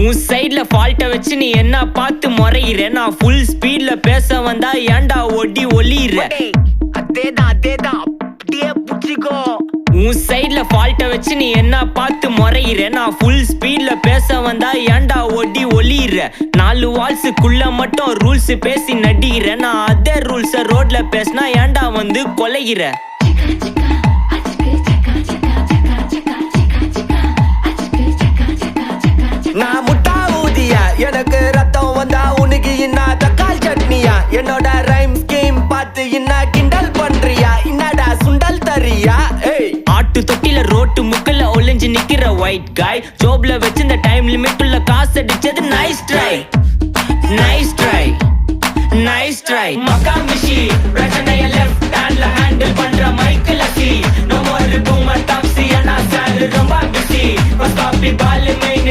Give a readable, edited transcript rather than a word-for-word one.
உன் சைட்ல ஃபால்ட்ட வச்சு நீ என்ன பார்த்து முறையிற நான் ஃபுல் ஸ்பீட்ல பேச வந்தா ஏன்டா ஒடி ஒளியிற அதேதான் அப்படியே புடிச்சிக்கோ உன் சைட்ல ஃபால்ட்ட வச்சு நீ என்ன பார்த்து முறையிற நான் ஃபுல் ஸ்பீட்ல பேச வந்தா ஏன்டா ஒடி ஒளியிற 4 வால்ஸுக்குள்ள மட்டும் ரூல்ஸ் பேசி நடிகிற நான் அதே ரூல்ஸ ரோட்ல பேசினா ஏன்டா வந்து கொலைகிற நான் முட்டா ஊதியா எனக்கு ரத்தம் வந்தா உனக்கு என்ன தக்காளி சட்னியா என்னோட ரைம் ஸ்கீம் பார்த்து என்ன கிண்டல் பண்றியா என்னடா சுண்டல் தரியா ஆட்டு தொட்டில ரோட்டு முக்கல்ல ஒளிஞ்சு நிக்கிற ஒயிட் காய் ஜோப்ல வச்சு இந்த டைம் லிமிட் உள்ள காசு அடிச்சது nice try nice try nice try மகாமிஷி பிரச்சனைய லெஃப்ட் ஹேண்ட்ல ஹேண்டில் பண்ற மைக்கேல் அசி நோ மோர் பூமர் டாக்ஸி அண்ணா சார் ரொம்ப பிஸி பஸ் காப்பி பால் மெயின்